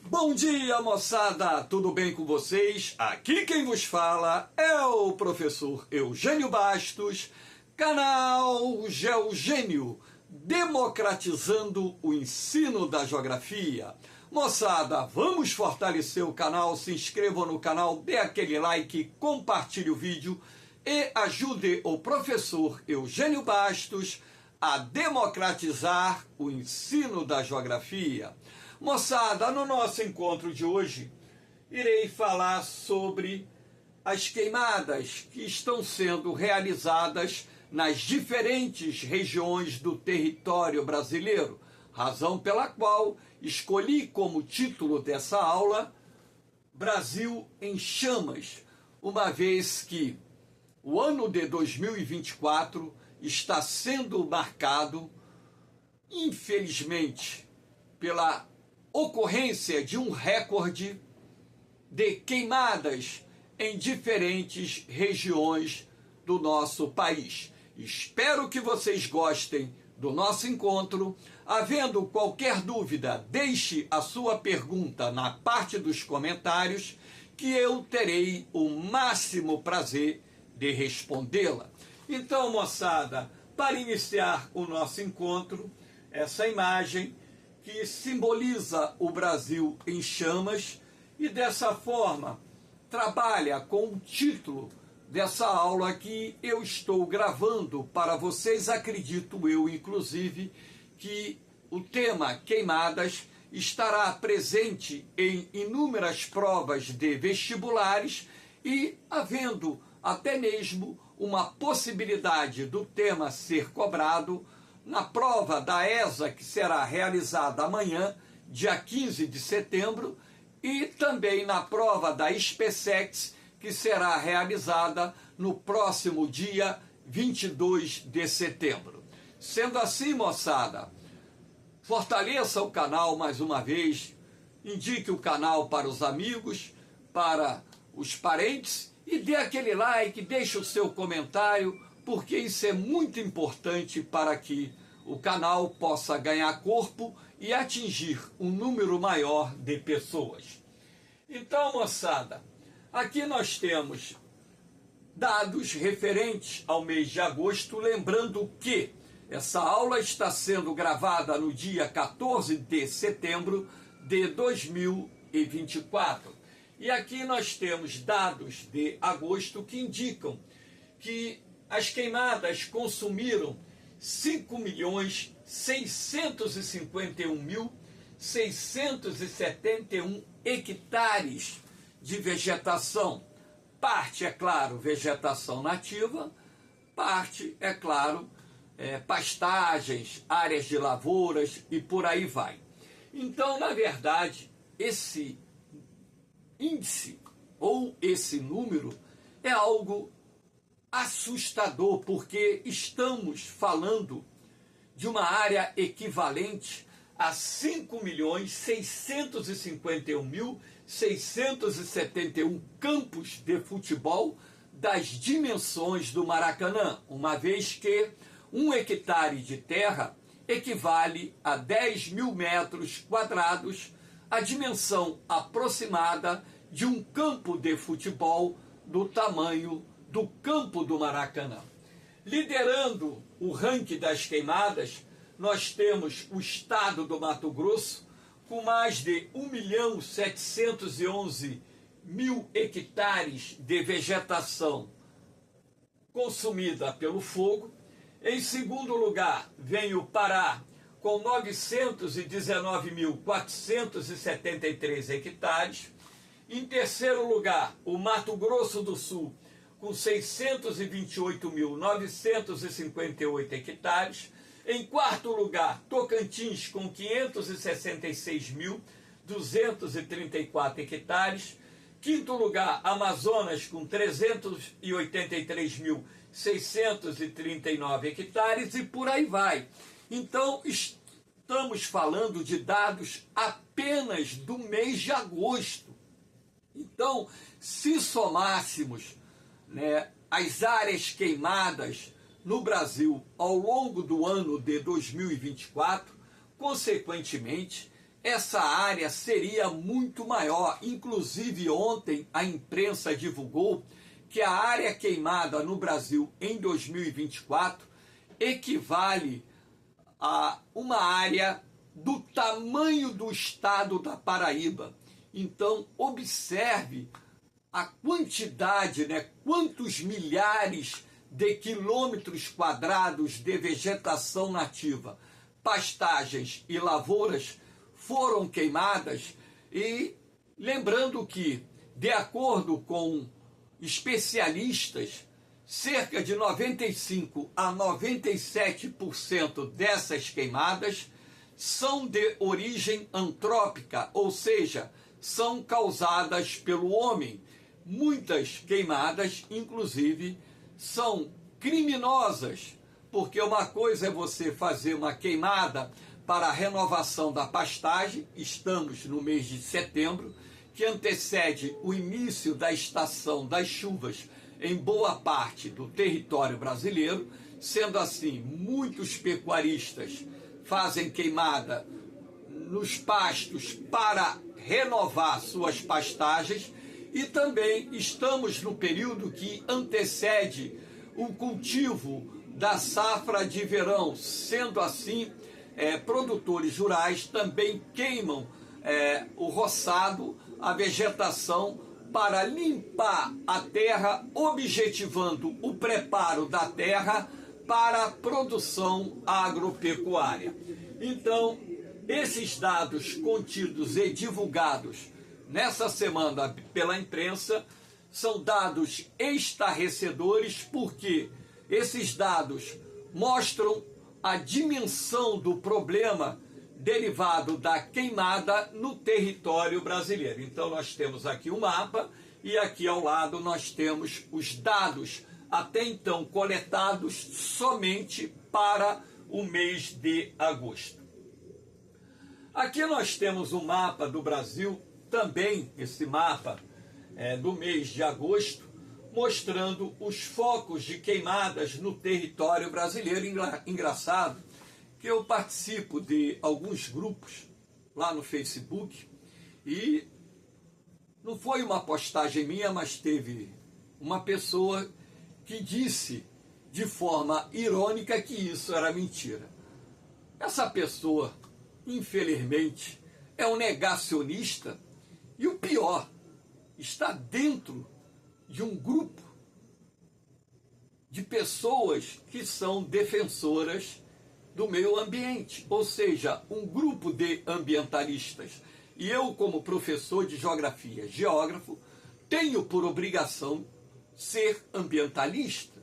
Bom dia, moçada! Tudo bem com vocês? Aqui quem vos fala é o professor Eugênio Bastos, canal Geogênio, democratizando o ensino da geografia. Moçada, vamos fortalecer o canal, se inscrevam no canal, dê aquele like, compartilhe o vídeo e ajude o professor Eugênio Bastos a democratizar o ensino da geografia. Moçada, no nosso encontro de hoje, irei falar sobre as queimadas que estão sendo realizadas nas diferentes regiões do território brasileiro, razão pela qual escolhi como título dessa aula Brasil em Chamas, uma vez que o ano de 2024 está sendo marcado, infelizmente, pela ocorrência de um recorde de queimadas em diferentes regiões do nosso país. Espero que vocês gostem do nosso encontro. Havendo qualquer dúvida, deixe a sua pergunta na parte dos comentários, que eu terei o máximo prazer de respondê-la. Então, moçada, para iniciar o nosso encontro, essa imagem que simboliza o Brasil em chamas e dessa forma trabalha com o título dessa aula que eu estou gravando para vocês. Acredito eu, inclusive, que o tema queimadas estará presente em inúmeras provas de vestibulares e havendo até mesmo uma possibilidade do tema ser cobrado na prova da ESA, que será realizada amanhã, dia 15 de setembro, e também na prova da SpaceX, que será realizada no próximo dia 22 de setembro. Sendo assim, moçada, fortaleça o canal mais uma vez, indique o canal para os amigos, para os parentes, e dê aquele like, deixe o seu comentário, porque isso é muito importante para que o canal possa ganhar corpo e atingir um número maior de pessoas. Então, moçada, aqui nós temos dados referentes ao mês de agosto, lembrando que essa aula está sendo gravada no dia 14 de setembro de 2024. E aqui nós temos dados de agosto que indicam que as queimadas consumiram 5.651.671 hectares de vegetação. Parte, é claro, vegetação nativa, parte, é claro, pastagens, áreas de lavouras e por aí vai. Então, na verdade, esse índice ou esse número é algo assustador, porque estamos falando de uma área equivalente a 5.651.671 campos de futebol das dimensões do Maracanã, uma vez que 1 hectare de terra equivale a 10.000 metros quadrados, a dimensão aproximada de um campo de futebol do tamanho do campo do Maracanã. Liderando o ranking das queimadas, nós temos o estado do Mato Grosso, com mais de 1.711.000 hectares de vegetação consumida pelo fogo. Em segundo lugar, vem o Pará, com 919.473 hectares. Em terceiro lugar, o Mato Grosso do Sul, com 628.958 hectares. Em quarto lugar, Tocantins, com 566.234 hectares. Quinto lugar, Amazonas, com 383.639 hectares, e por aí vai. Então, estamos falando de dados apenas do mês de agosto. Então, se somássemos, as áreas queimadas no Brasil ao longo do ano de 2024, consequentemente, essa área seria muito maior. Inclusive, ontem a imprensa divulgou que a área queimada no Brasil em 2024 equivale a uma área do tamanho do estado da Paraíba. Então, observe a quantidade, quantos milhares de quilômetros quadrados de vegetação nativa, pastagens e lavouras foram queimadas. E lembrando que, de acordo com especialistas, cerca de 95 a 97% dessas queimadas são de origem antrópica, ou seja, são causadas pelo homem. Muitas queimadas, inclusive, são criminosas, porque uma coisa é você fazer uma queimada para a renovação da pastagem, estamos no mês de setembro, que antecede o início da estação das chuvas em boa parte do território brasileiro. Sendo assim, muitos pecuaristas fazem queimada nos pastos para renovar suas pastagens, e também estamos no período que antecede o cultivo da safra de verão. Sendo assim, produtores rurais também queimam o roçado, a vegetação, para limpar a terra, objetivando o preparo da terra para a produção agropecuária. Então, esses dados contidos e divulgados nessa semana pela imprensa são dados estarrecedores, porque esses dados mostram a dimensão do problema derivado da queimada no território brasileiro. Então nós temos aqui o mapa e aqui ao lado nós temos os dados até então coletados somente para o mês de agosto. Aqui nós temos o mapa do Brasil, também esse mapa do mês de agosto, mostrando os focos de queimadas no território brasileiro. Engraçado que eu participo de alguns grupos lá no Facebook, e não foi uma postagem minha, mas teve uma pessoa que disse de forma irônica que isso era mentira. Essa pessoa, infelizmente, é um negacionista, e o pior, está dentro de um grupo de pessoas que são defensoras do meio ambiente, ou seja, um grupo de ambientalistas. E eu, como professor de geografia, geógrafo, tenho por obrigação ser ambientalista.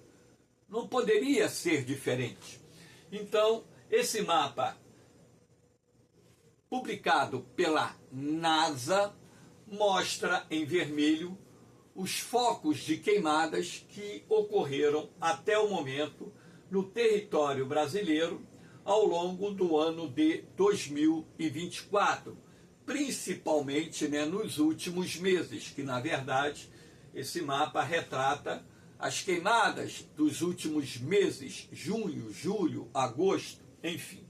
Não poderia ser diferente. Então, esse mapa, publicado pela NASA, mostra em vermelho os focos de queimadas que ocorreram até o momento no território brasileiro ao longo do ano de 2024, principalmente nos últimos meses, que na verdade esse mapa retrata as queimadas dos últimos meses, junho, julho, agosto, enfim.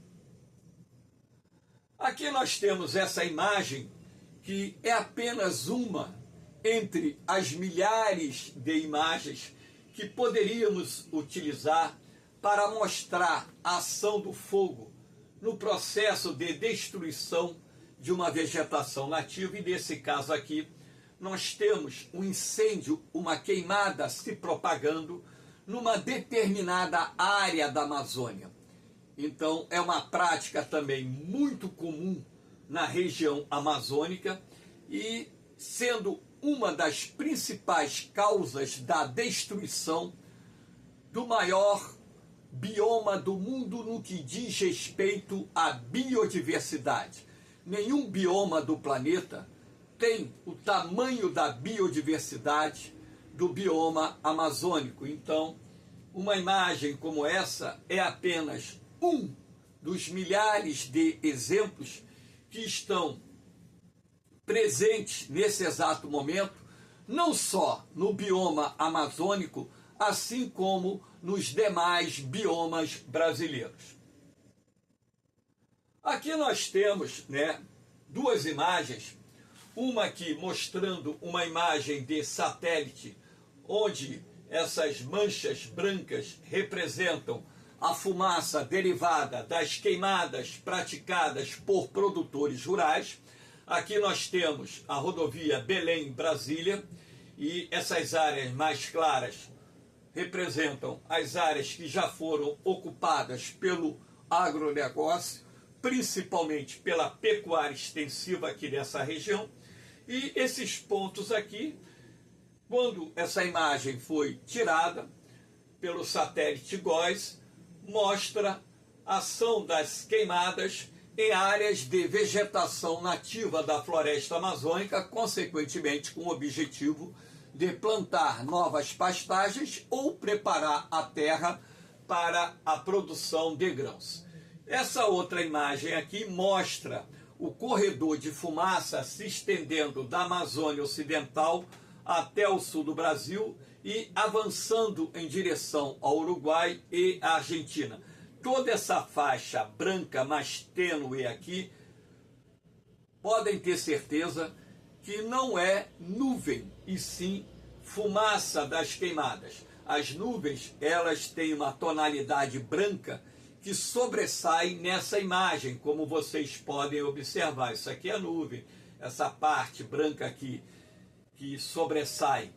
Aqui nós temos essa imagem, que é apenas uma entre as milhares de imagens que poderíamos utilizar para mostrar a ação do fogo no processo de destruição de uma vegetação nativa. E nesse caso aqui, nós temos um incêndio, uma queimada se propagando numa determinada área da Amazônia. Então, é uma prática também muito comum na região amazônica, e sendo uma das principais causas da destruição do maior bioma do mundo no que diz respeito à biodiversidade. Nenhum bioma do planeta tem o tamanho da biodiversidade do bioma amazônico. Então, uma imagem como essa é apenas um dos milhares de exemplos que estão presentes nesse exato momento, não só no bioma amazônico, assim como nos demais biomas brasileiros. Aqui nós temos duas imagens, uma aqui mostrando uma imagem de satélite, onde essas manchas brancas representam a fumaça derivada das queimadas praticadas por produtores rurais. Aqui nós temos a rodovia Belém-Brasília, e essas áreas mais claras representam as áreas que já foram ocupadas pelo agronegócio, principalmente pela pecuária extensiva aqui dessa região. E esses pontos aqui, quando essa imagem foi tirada pelo satélite GOES, mostra a ação das queimadas em áreas de vegetação nativa da floresta amazônica, consequentemente com o objetivo de plantar novas pastagens ou preparar a terra para a produção de grãos. Essa outra imagem aqui mostra o corredor de fumaça se estendendo da Amazônia Ocidental até o sul do Brasil e avançando em direção ao Uruguai e à Argentina. Toda essa faixa branca mais tênue aqui, podem ter certeza que não é nuvem, e sim fumaça das queimadas. As nuvens, elas têm uma tonalidade branca que sobressai nessa imagem, como vocês podem observar. Isso aqui é nuvem, essa parte branca aqui que sobressai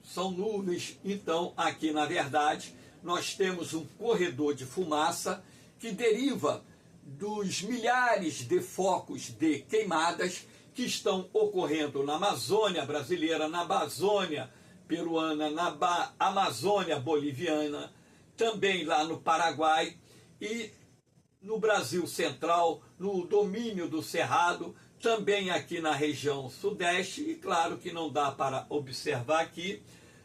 são nuvens. Então aqui na verdade nós temos um corredor de fumaça que deriva dos milhares de focos de queimadas que estão ocorrendo na Amazônia brasileira, na Amazônia peruana, na Amazônia boliviana, também lá no Paraguai e no Brasil Central, no domínio do Cerrado, também aqui na região Sudeste, e claro que não dá para observar aqui,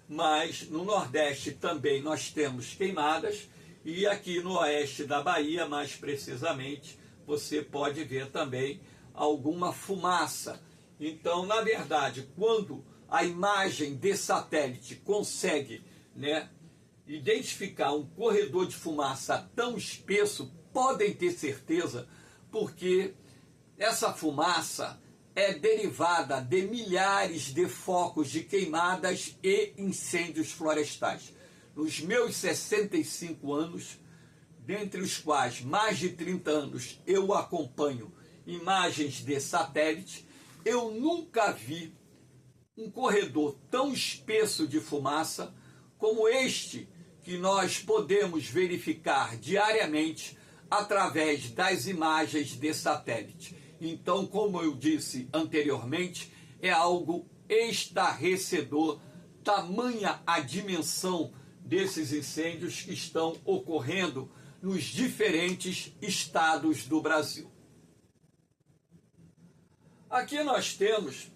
mas no Nordeste também nós temos queimadas, e aqui no Oeste da Bahia, mais precisamente, você pode ver também alguma fumaça. Então, na verdade, quando a imagem de satélite consegue, identificar um corredor de fumaça tão espesso, podem ter certeza, porque essa fumaça é derivada de milhares de focos de queimadas e incêndios florestais. Nos meus 65 anos, dentre os quais mais de 30 anos eu acompanho imagens de satélite, eu nunca vi um corredor tão espesso de fumaça como este que nós podemos verificar diariamente através das imagens de satélite. Então, como eu disse anteriormente, é algo estarrecedor, tamanha a dimensão desses incêndios que estão ocorrendo nos diferentes estados do Brasil. Aqui nós temos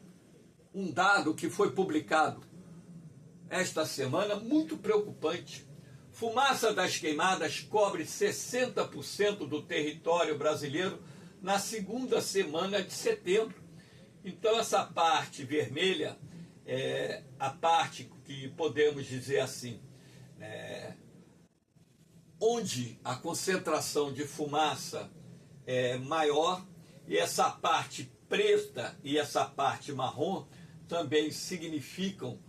um dado que foi publicado esta semana, muito preocupante. Fumaça das queimadas cobre 60% do território brasileiro na segunda semana de setembro. Então essa parte vermelha é a parte que podemos dizer assim, onde a concentração de fumaça é maior, e essa parte preta e essa parte marrom também significam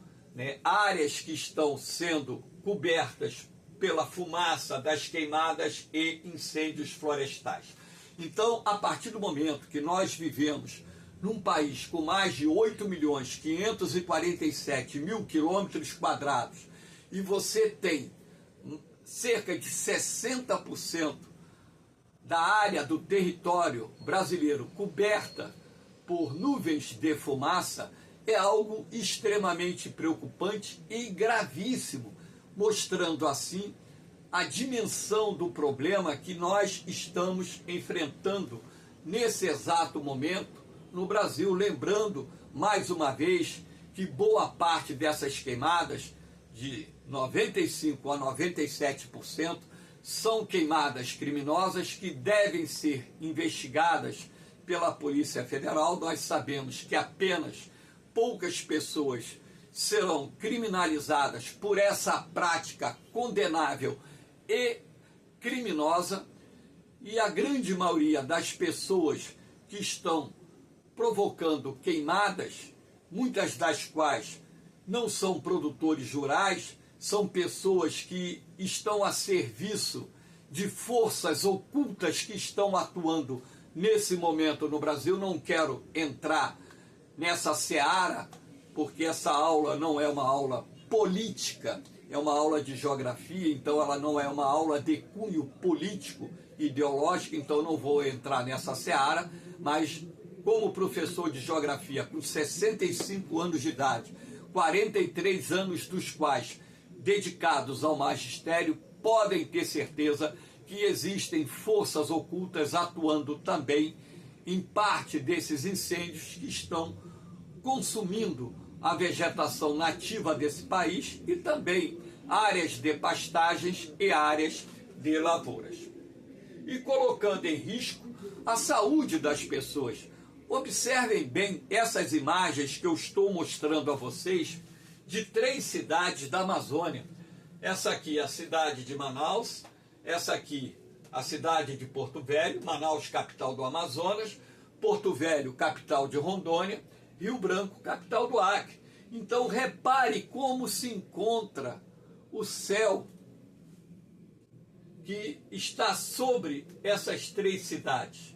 áreas que estão sendo cobertas pela fumaça das queimadas e incêndios florestais. Então, a partir do momento que nós vivemos num país com mais de 8.547.000 quilômetros quadrados e você tem cerca de 60% da área do território brasileiro coberta por nuvens de fumaça, é algo extremamente preocupante e gravíssimo, mostrando assim a dimensão do problema que nós estamos enfrentando nesse exato momento no Brasil. Lembrando, mais uma vez, que boa parte dessas queimadas, de 95% a 97%, são queimadas criminosas que devem ser investigadas pela Polícia Federal. Nós sabemos que apenas poucas pessoas serão criminalizadas por essa prática condenável e criminosa, e a grande maioria das pessoas que estão provocando queimadas, muitas das quais não são produtores rurais, são pessoas que estão a serviço de forças ocultas que estão atuando nesse momento no Brasil. Não quero entrar nessa seara, porque essa aula não é uma aula política, é uma aula de geografia, então ela não é uma aula de cunho político, ideológico, então não vou entrar nessa seara, mas como professor de geografia com 65 anos de idade, 43 anos dos quais dedicados ao magistério, podem ter certeza que existem forças ocultas atuando também em parte desses incêndios que estão consumindo a vegetação nativa desse país e também áreas de pastagens e áreas de lavouras. E colocando em risco a saúde das pessoas. Observem bem essas imagens que eu estou mostrando a vocês de 3 cidades da Amazônia. Essa aqui é a cidade de Manaus, essa aqui a cidade de Porto Velho, Manaus, capital do Amazonas, Porto Velho, capital de Rondônia, Rio Branco, capital do Acre. Então repare como se encontra o céu que está sobre essas 3 cidades,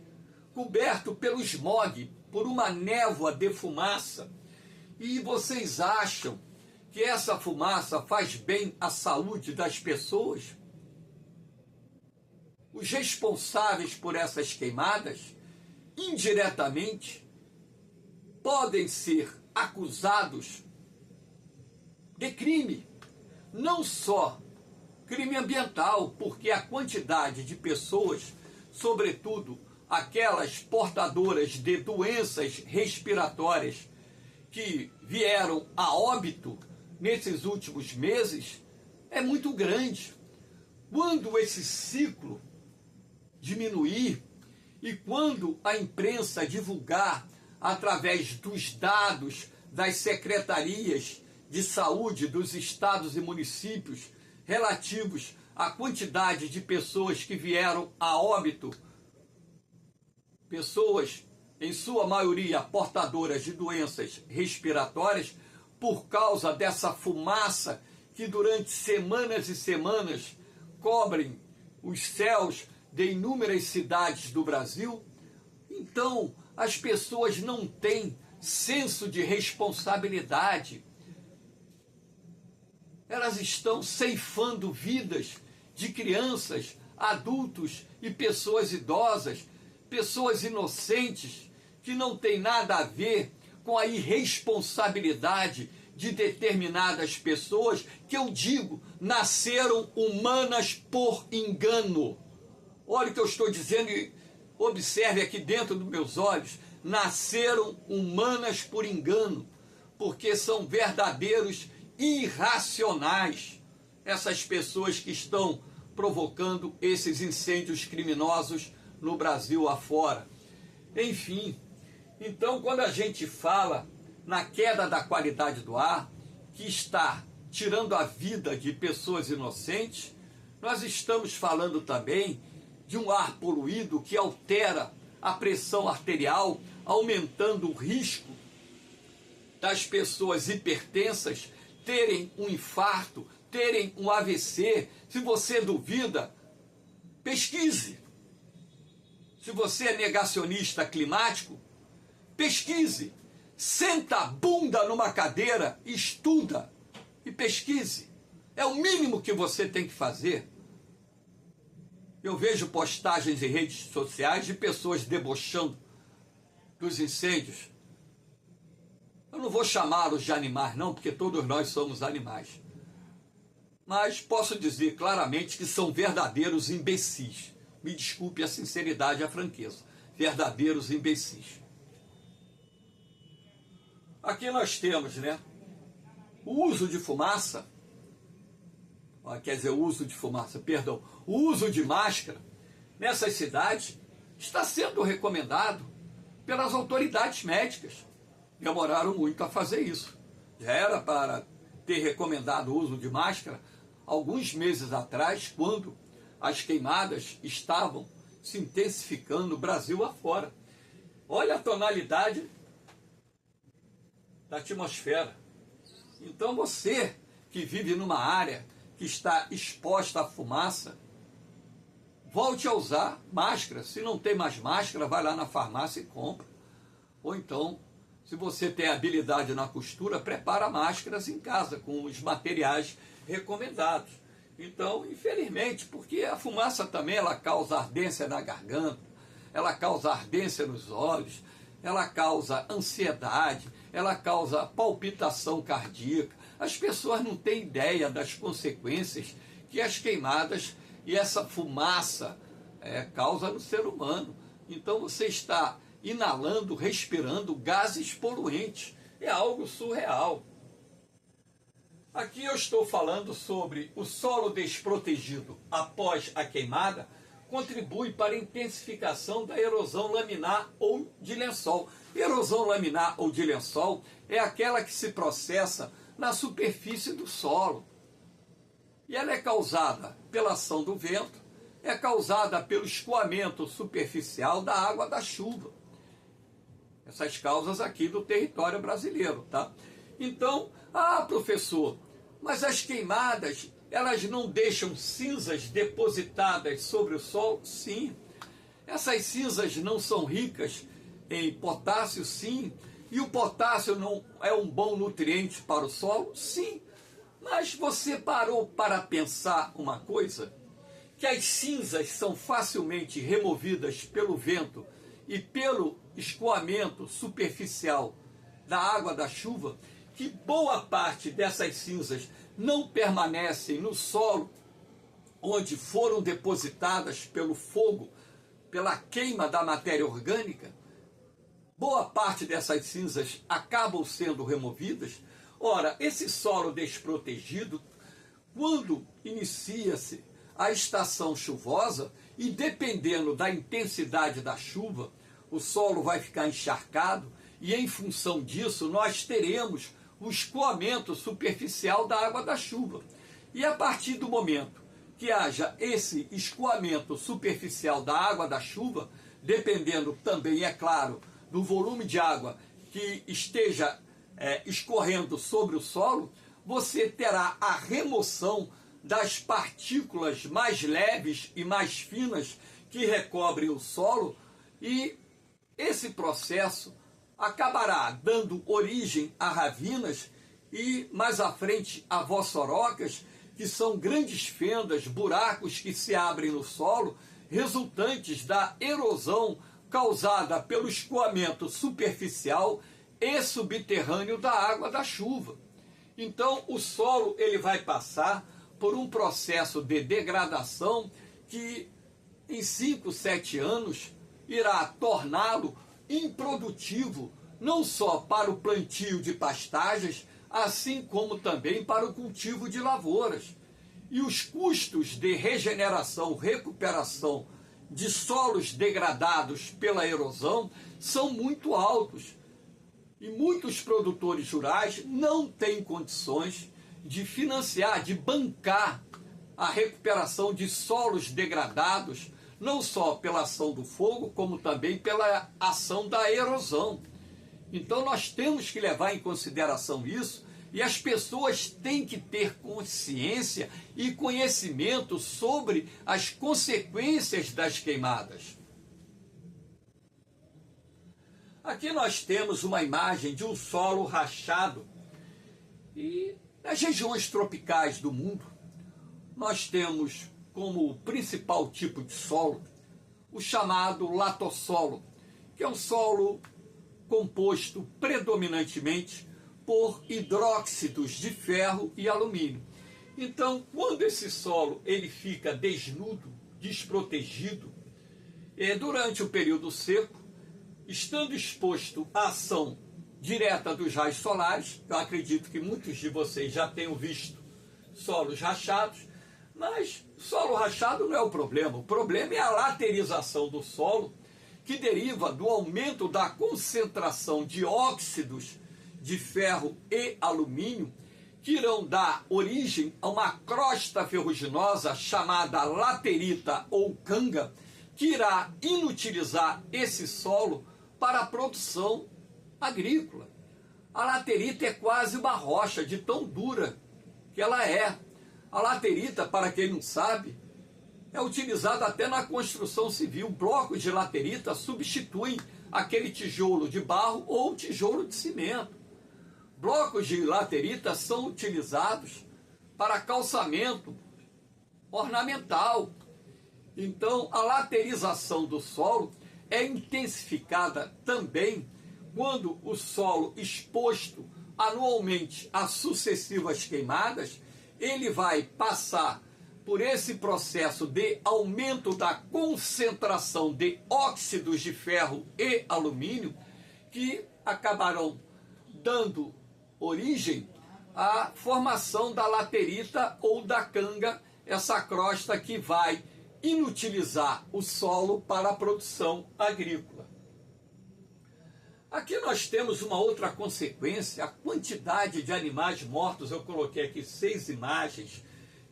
coberto pelo smog, por uma névoa de fumaça. E vocês acham que essa fumaça faz bem à saúde das pessoas? Os responsáveis por essas queimadas, indiretamente, podem ser acusados de crime, não só crime ambiental, porque a quantidade de pessoas, sobretudo aquelas portadoras de doenças respiratórias que vieram a óbito nesses últimos meses, é muito grande. Quando esse ciclo diminuir e quando a imprensa divulgar através dos dados das secretarias de saúde dos estados e municípios relativos à quantidade de pessoas que vieram a óbito, pessoas, em sua maioria, portadoras de doenças respiratórias, por causa dessa fumaça que durante semanas e semanas cobrem os céus de inúmeras cidades do Brasil. Então, as pessoas não têm senso de responsabilidade. Elas estão ceifando vidas de crianças, adultos e pessoas idosas, pessoas inocentes, que não têm nada a ver com a irresponsabilidade de determinadas pessoas, que eu digo, nasceram humanas por engano. Olha o que eu estou dizendo e observe aqui dentro dos meus olhos, nasceram humanas por engano, porque são verdadeiros irracionais essas pessoas que estão provocando esses incêndios criminosos no Brasil afora. Enfim, então quando a gente fala na queda da qualidade do ar, que está tirando a vida de pessoas inocentes, nós estamos falando também de um ar poluído que altera a pressão arterial, aumentando o risco das pessoas hipertensas terem um infarto, terem um AVC. Se você duvida, pesquise. Se você é negacionista climático, pesquise. Senta a bunda numa cadeira, estuda e pesquise. É o mínimo que você tem que fazer. Eu vejo postagens em redes sociais de pessoas debochando dos incêndios. Eu não vou chamá-los de animais, não, porque todos nós somos animais. Mas posso dizer claramente que são verdadeiros imbecis. Me desculpe a sinceridade e a franqueza. Verdadeiros imbecis. Aqui nós temos, né, o uso de fumaça, o uso de máscara nessas cidades está sendo recomendado pelas autoridades médicas. Demoraram muito a fazer isso. Já era para ter recomendado o uso de máscara alguns meses atrás, quando as queimadas estavam se intensificando no Brasil afora. Olha a tonalidade da atmosfera. Então você que vive numa área que está exposta à fumaça, volte a usar máscara. Se não tem mais máscara, vai lá na farmácia e compra. Ou então, se você tem habilidade na costura, prepara máscaras em casa com os materiais recomendados. Então, infelizmente, porque a fumaça também ela causa ardência na garganta, ela causa ardência nos olhos, ela causa ansiedade, ela causa palpitação cardíaca. As pessoas não têm ideia das consequências que as queimadas e essa fumaça causa no ser humano. Então você está inalando, respirando gases poluentes. É algo surreal. Aqui eu estou falando sobre o solo desprotegido após a queimada contribui para a intensificação da erosão laminar ou de lençol. Erosão laminar ou de lençol é aquela que se processa na superfície do solo. E ela é causada pela ação do vento, é causada pelo escoamento superficial da água da chuva. Essas causas aqui do território brasileiro, tá? Então, professor, mas as queimadas, elas não deixam cinzas depositadas sobre o solo? Sim. Essas cinzas não são ricas em potássio? Sim. E o potássio não é um bom nutriente para o solo? Sim. Mas você parou para pensar uma coisa? Que as cinzas são facilmente removidas pelo vento e pelo escoamento superficial da água da chuva, que boa parte dessas cinzas não permanecem no solo onde foram depositadas pelo fogo, pela queima da matéria orgânica. Boa parte dessas cinzas acabam sendo removidas. Ora, esse solo desprotegido, quando inicia-se a estação chuvosa, e dependendo da intensidade da chuva, o solo vai ficar encharcado, e em função disso nós teremos o escoamento superficial da água da chuva. E a partir do momento que haja esse escoamento superficial da água da chuva, dependendo também, é claro, do volume de água que esteja escorrendo sobre o solo, você terá a remoção das partículas mais leves e mais finas que recobrem o solo, e esse processo acabará dando origem a ravinas e, mais à frente, a vossorocas, que são grandes fendas, buracos que se abrem no solo, resultantes da erosão causada pelo escoamento superficial e subterrâneo da água da chuva. Então, o solo ele vai passar por um processo de degradação que, em 5, 7 anos, irá torná-lo improdutivo, não só para o plantio de pastagens, assim como também para o cultivo de lavouras. E os custos de regeneração, recuperação de solos degradados pela erosão são muito altos. E muitos produtores rurais não têm condições de financiar, de bancar a recuperação de solos degradados, não só pela ação do fogo, como também pela ação da erosão. Então nós temos que levar em consideração isso, e as pessoas têm que ter consciência e conhecimento sobre as consequências das queimadas. Aqui nós temos uma imagem de um solo rachado, e nas regiões tropicais do mundo nós temos como principal tipo de solo o chamado latossolo, que é um solo composto predominantemente por hidróxidos de ferro e alumínio. Então, quando esse solo ele fica desnudo, desprotegido, durante o período seco, estando exposto à ação direta dos raios solares, eu acredito que muitos de vocês já tenham visto solos rachados, mas solo rachado não é o problema é a laterização do solo, que deriva do aumento da concentração de óxidos de ferro e alumínio, que irão dar origem a uma crosta ferruginosa chamada laterita ou canga, que irá inutilizar esse solo para a produção agrícola. A laterita é quase uma rocha de tão dura que ela é. A laterita, para quem não sabe, é utilizada até na construção civil. Blocos de laterita substituem aquele tijolo de barro ou tijolo de cimento. Blocos de laterita são utilizados para calçamento ornamental. Então, a laterização do solo é intensificada também quando o solo exposto anualmente a sucessivas queimadas, ele vai passar por esse processo de aumento da concentração de óxidos de ferro e alumínio, que acabarão dando origem à formação da laterita ou da canga, essa crosta que vai inutilizar o solo para a produção agrícola. Aqui nós temos uma outra consequência, a quantidade de animais mortos. Eu coloquei aqui 6 imagens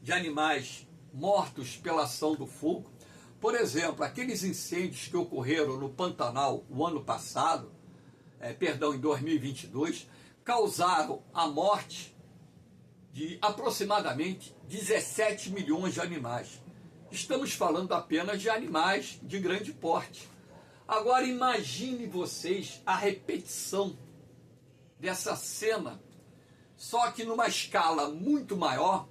de animais mortos pela ação do fogo. Por exemplo, aqueles incêndios que ocorreram no Pantanal o ano passado, em 2022, causaram a morte de aproximadamente 17 milhões de animais. Estamos falando apenas de animais de grande porte. Agora imagine vocês a repetição dessa cena, só que numa escala muito maior,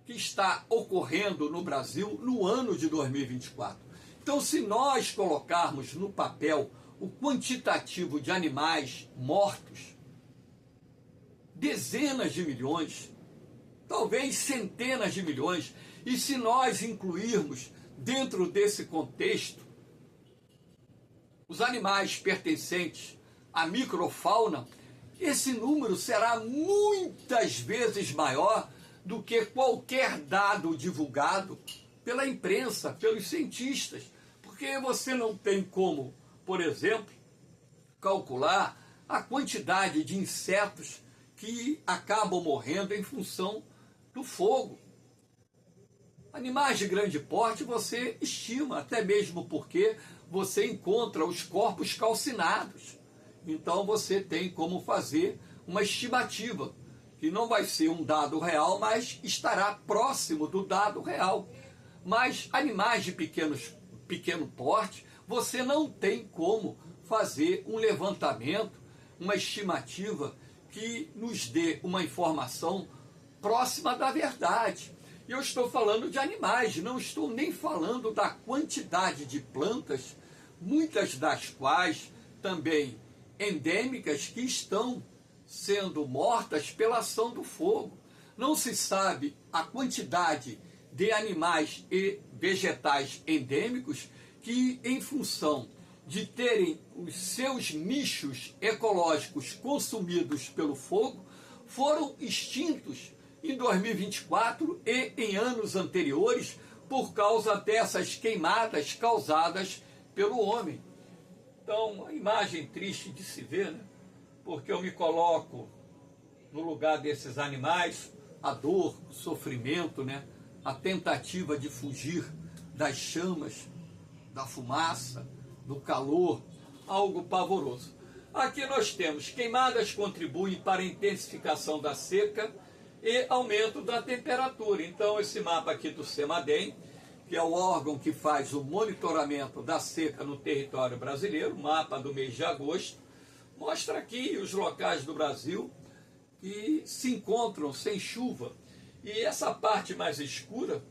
que está ocorrendo no Brasil no ano de 2024. Então, se nós colocarmos no papel o quantitativo de animais mortos, dezenas de milhões, talvez centenas de milhões, e se nós incluirmos dentro desse contexto os animais pertencentes à microfauna, esse número será muitas vezes maior do que qualquer dado divulgado pela imprensa, pelos cientistas, porque você não tem como, por exemplo, calcular a quantidade de insetos que acabam morrendo em função do fogo. Animais de grande porte você estima, até mesmo porque você encontra os corpos calcinados. Então você tem como fazer uma estimativa, que não vai ser um dado real, mas estará próximo do dado real. Mas animais de pequeno porte, você não tem como fazer um levantamento, uma estimativa que nos dê uma informação próxima da verdade. E eu estou falando de animais, não estou nem falando da quantidade de plantas, muitas das quais também endêmicas, que estão sendo mortas pela ação do fogo. Não se sabe a quantidade de animais e vegetais endêmicos que, em função de terem os seus nichos ecológicos consumidos pelo fogo, foram extintos em 2024 e em anos anteriores por causa dessas queimadas causadas pelo homem. Então, uma imagem triste de se ver, né? Porque eu me coloco no lugar desses animais, a dor, o sofrimento, né? A tentativa de fugir das chamas, da fumaça, do calor, algo pavoroso. Aqui nós temos: queimadas contribuem para a intensificação da seca e aumento da temperatura. Então, esse mapa aqui do CEMADEM, que é o órgão que faz o monitoramento da seca no território brasileiro, mapa do mês de agosto, mostra aqui os locais do Brasil que se encontram sem chuva. E essa parte mais escura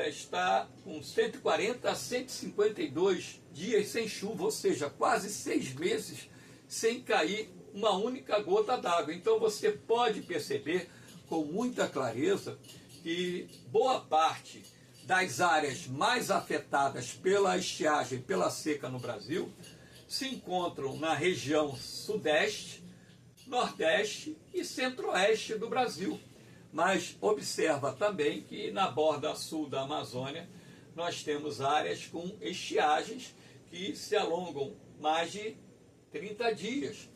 está com 140 a 152 dias sem chuva, ou seja, quase 6 meses sem cair uma única gota d'água. Então você pode perceber com muita clareza que boa parte das áreas mais afetadas pela estiagem, pela seca no Brasil, se encontram na região sudeste, nordeste e centro-oeste do Brasil. Mas observa também que na borda sul da Amazônia nós temos áreas com estiagens que se alongam mais de 30 dias.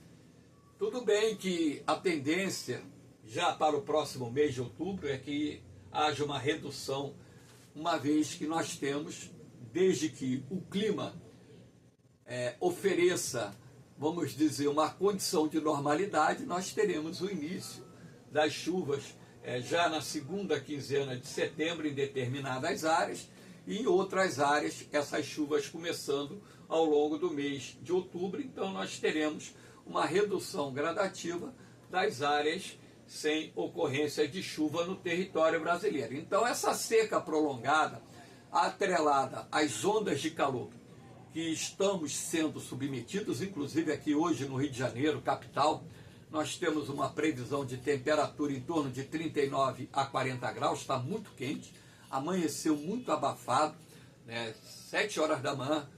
Tudo bem que a tendência já para o próximo mês de outubro é que haja uma redução, uma vez que nós temos, desde que o clima ofereça, vamos dizer, uma condição de normalidade, nós teremos o início das chuvas já na segunda quinzena de setembro em determinadas áreas, e em outras áreas essas chuvas começando ao longo do mês de outubro. Então nós teremos uma redução gradativa das áreas sem ocorrência de chuva no território brasileiro. Então essa seca prolongada, atrelada às ondas de calor que estamos sendo submetidos, inclusive aqui hoje no Rio de Janeiro, capital, nós temos uma previsão de temperatura em torno de 39 a 40 graus, está muito quente, amanheceu muito abafado, 7 horas da manhã,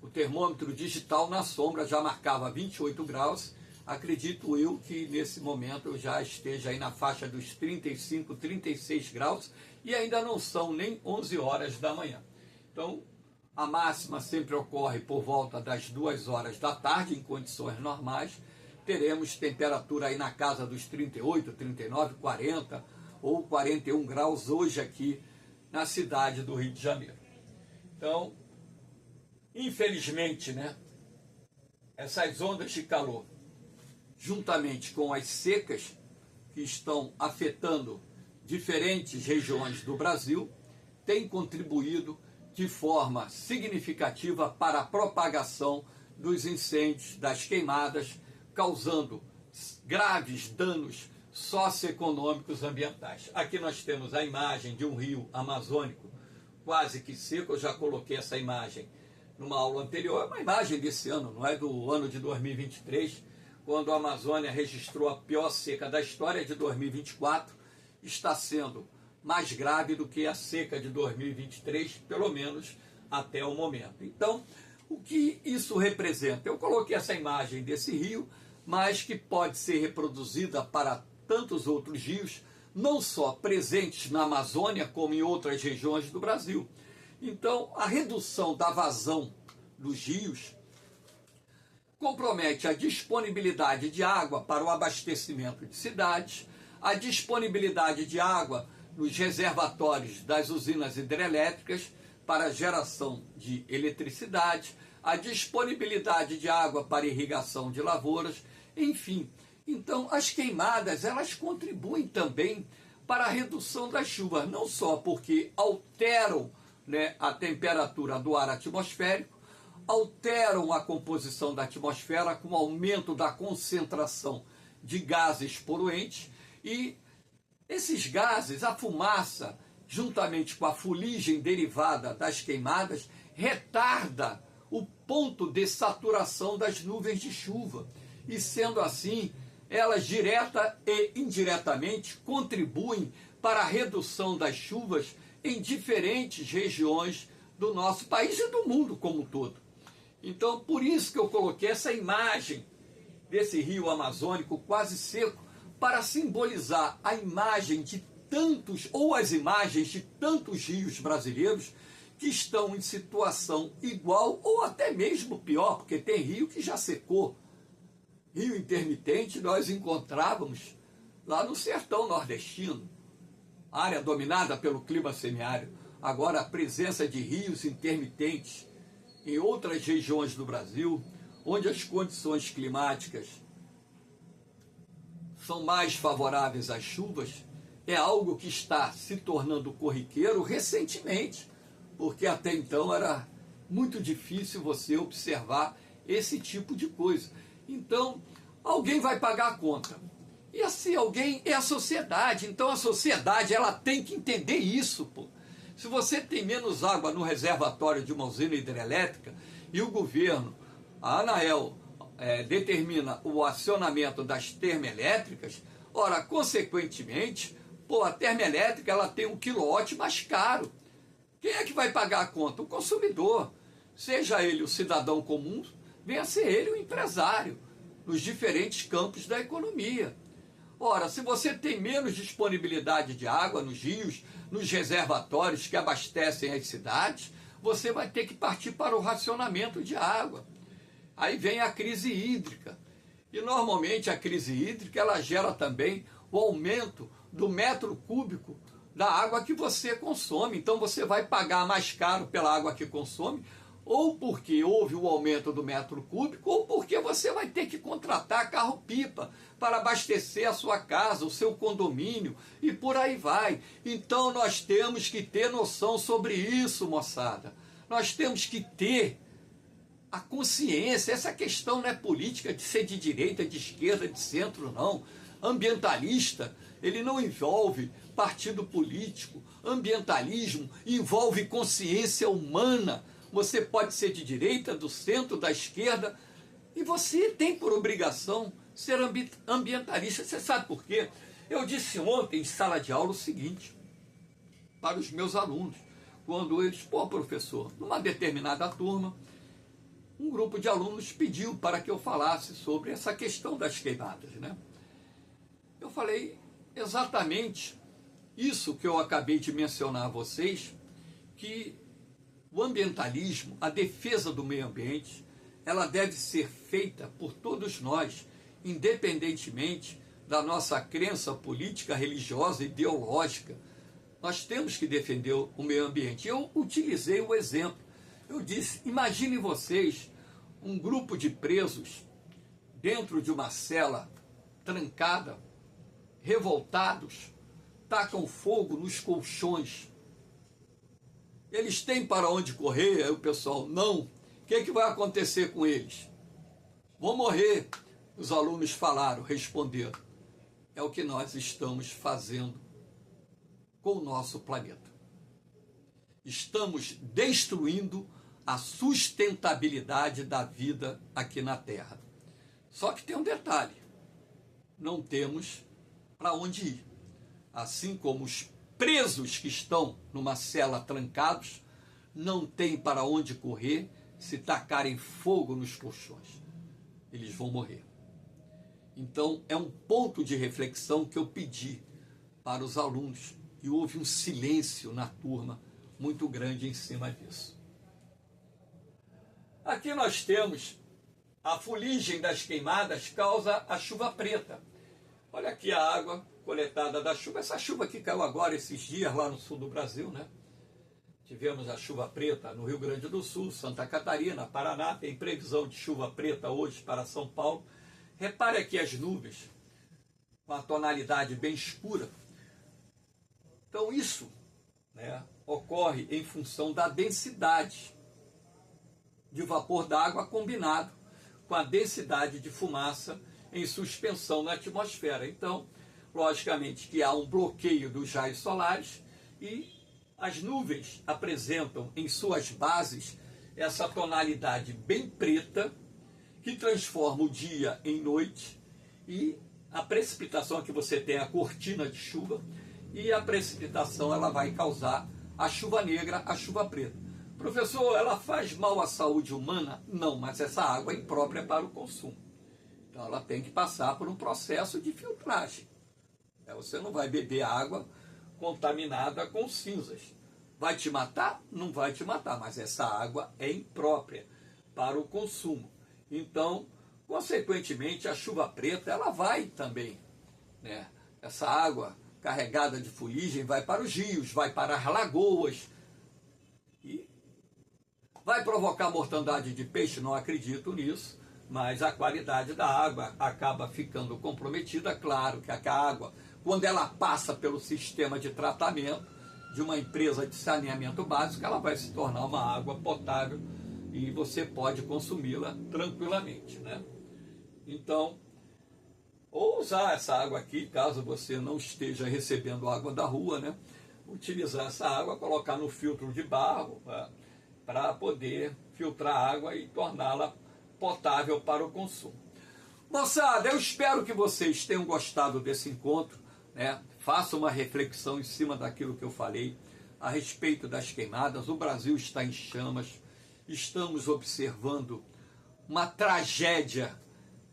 o termômetro digital na sombra já marcava 28 graus, acredito eu que nesse momento já esteja aí na faixa dos 35, 36 graus, e ainda não são nem 11 horas da manhã. Então, a máxima sempre ocorre por volta das 2 horas da tarde, em condições normais. Teremos temperatura aí na casa dos 38, 39, 40 ou 41 graus hoje aqui na cidade do Rio de Janeiro. Então, infelizmente, essas ondas de calor, juntamente com as secas que estão afetando diferentes regiões do Brasil, têm contribuído de forma significativa para a propagação dos incêndios, das queimadas, causando graves danos socioeconômicos ambientais. Aqui nós temos a imagem de um rio amazônico quase que seco. Eu já coloquei essa imagem numa aula anterior, é uma imagem desse ano, não é do ano de 2023, quando a Amazônia registrou a pior seca da história. De 2024 está sendo mais grave do que a seca de 2023, pelo menos até o momento. Então, o que isso representa? Eu coloquei essa imagem desse rio, mas que pode ser reproduzida para tantos outros rios, não só presentes na Amazônia, como em outras regiões do Brasil. Então, a redução da vazão dos rios compromete a disponibilidade de água para o abastecimento de cidades, a disponibilidade de água nos reservatórios das usinas hidrelétricas para a geração de eletricidade, a disponibilidade de água para irrigação de lavouras, enfim. Então, as queimadas, elas contribuem também para a redução das chuvas, não só porque alteram a temperatura do ar atmosférico, alteram a composição da atmosfera com aumento da concentração de gases poluentes, e esses gases, a fumaça, juntamente com a fuligem derivada das queimadas, retarda o ponto de saturação das nuvens de chuva. E sendo assim, elas direta e indiretamente contribuem para a redução das chuvas em diferentes regiões do nosso país e do mundo como um todo. Então, por isso que eu coloquei essa imagem desse rio amazônico quase seco, para simbolizar a imagem de tantos, ou as imagens de tantos rios brasileiros que estão em situação igual ou até mesmo pior, porque tem rio que já secou. Rio intermitente nós encontrávamos lá no sertão nordestino, área dominada pelo clima semiárido. Agora a presença de rios intermitentes em outras regiões do Brasil, onde as condições climáticas são mais favoráveis às chuvas, é algo que está se tornando corriqueiro recentemente, porque até então era muito difícil você observar esse tipo de coisa. Então, alguém vai pagar a conta. E assim, alguém é a sociedade. Então, a sociedade, ela tem que entender isso, pô. Se você tem menos água no reservatório de uma usina hidrelétrica e o governo, a ANAEL, determina o acionamento das termoelétricas, ora, consequentemente, a termoelétrica ela tem um quilowatt mais caro. Quem é que vai pagar a conta? O consumidor. Seja ele o cidadão comum, venha ser ele o empresário, nos diferentes campos da economia. Ora, se você tem menos disponibilidade de água nos rios, nos reservatórios que abastecem as cidades, você vai ter que partir para o racionamento de água. Aí vem a crise hídrica. E normalmente a crise hídrica ela gera também o aumento do metro cúbico da água que você consome. Então você vai pagar mais caro pela água que consome, ou porque houve o aumento do metro cúbico, ou porque você vai ter que contratar carro-pipa para abastecer a sua casa, o seu condomínio, e por aí vai. Então nós temos que ter noção sobre isso, moçada. Nós temos que ter a consciência. Essa questão não é política de ser de direita, de esquerda, de centro, não. Ambientalista, ele não envolve partido político. Ambientalismo envolve consciência humana. Você pode ser de direita, do centro, da esquerda, e você tem por obrigação ser ambientalista. Você sabe por quê? Eu disse ontem em sala de aula o seguinte para os meus alunos, quando eles, professor, numa determinada turma, um grupo de alunos pediu para que eu falasse sobre essa questão das queimadas, né? Eu falei exatamente isso que eu acabei de mencionar a vocês, que o ambientalismo, a defesa do meio ambiente, ela deve ser feita por todos nós, independentemente da nossa crença política, religiosa, ideológica. Nós temos que defender o meio ambiente. Eu utilizei o exemplo. Eu disse, imaginem vocês um grupo de presos dentro de uma cela trancada, revoltados, tacam fogo nos colchões. Eles têm para onde correr? Aí o pessoal, não. O que vai acontecer com eles? Vão morrer. Os alunos falaram, responderam. É o que nós estamos fazendo com o nosso planeta. Estamos destruindo a sustentabilidade da vida aqui na Terra. Só que tem um detalhe. Não temos para onde ir. Assim como os presos que estão numa cela trancados, não têm para onde correr se tacarem fogo nos colchões. Eles vão morrer. Então, é um ponto de reflexão que eu pedi para os alunos. E houve um silêncio na turma muito grande em cima disso. Aqui nós temos a fuligem das queimadas causa a chuva preta. Olha aqui a água coletada da chuva. Essa chuva que caiu agora, esses dias, lá no sul do Brasil, né? Tivemos a chuva preta no Rio Grande do Sul, Santa Catarina, Paraná. Tem previsão de chuva preta hoje para São Paulo. Repare aqui as nuvens, com a tonalidade bem escura. Então isso, né, ocorre em função da densidade de vapor d'água combinado com a densidade de fumaça em suspensão na atmosfera. Então, logicamente que há um bloqueio dos raios solares e as nuvens apresentam em suas bases essa tonalidade bem preta que transforma o dia em noite, e a precipitação que você tem, a cortina de chuva, e a precipitação ela vai causar a chuva negra, a chuva preta. Professor, ela faz mal à saúde humana? Não, mas essa água é imprópria para o consumo. Então ela tem que passar por um processo de filtragem. Você não vai beber água contaminada com cinzas. Vai te matar? Não vai te matar, mas essa água é imprópria para o consumo. Então, consequentemente, a chuva preta ela vai também, né? Essa água carregada de fuligem vai para os rios, vai para as lagoas e vai provocar mortandade de peixe, não acredito nisso, mas a qualidade da água acaba ficando comprometida. Claro que a água, quando ela passa pelo sistema de tratamento de uma empresa de saneamento básico, ela vai se tornar uma água potável e você pode consumi-la tranquilamente, né? Então, ou usar essa água aqui, caso você não esteja recebendo água da rua, né? Utilizar essa água, colocar no filtro de barro, para poder filtrar a água e torná-la potável para o consumo. Moçada, eu espero que vocês tenham gostado desse encontro, né? Faça uma reflexão em cima daquilo que eu falei a respeito das queimadas. O Brasil está em chamas, estamos observando uma tragédia,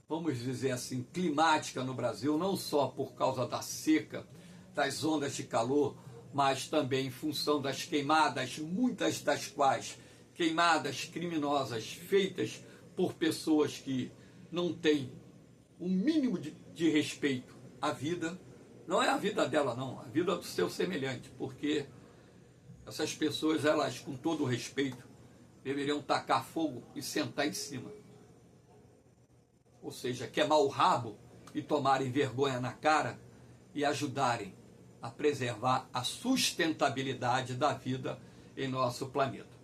vamos dizer assim, climática no Brasil, não só por causa da seca, das ondas de calor, mas também em função das queimadas, muitas das quais queimadas criminosas feitas por pessoas que não têm o mínimo de respeito à vida. Não é a vida dela, não, a vida do seu semelhante, porque essas pessoas, elas, com todo o respeito, deveriam tacar fogo e sentar em cima. Ou seja, queimar o rabo e tomarem vergonha na cara e ajudarem a preservar a sustentabilidade da vida em nosso planeta.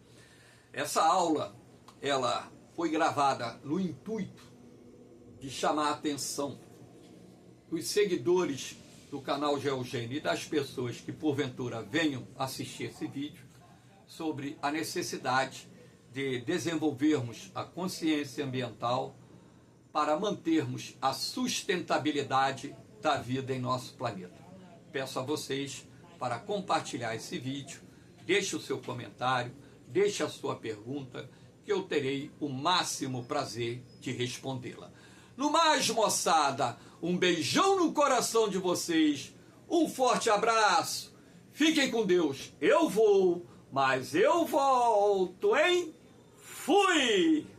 Essa aula, ela foi gravada no intuito de chamar a atenção dos seguidores do canal Geogênio e das pessoas que porventura venham assistir esse vídeo sobre a necessidade de desenvolvermos a consciência ambiental para mantermos a sustentabilidade da vida em nosso planeta. Peço a vocês para compartilhar esse vídeo, deixe o seu comentário, deixe a sua pergunta, que eu terei o máximo prazer de respondê-la. No mais, moçada, um beijão no coração de vocês, um forte abraço, fiquem com Deus, eu vou, mas eu volto, hein? Fui!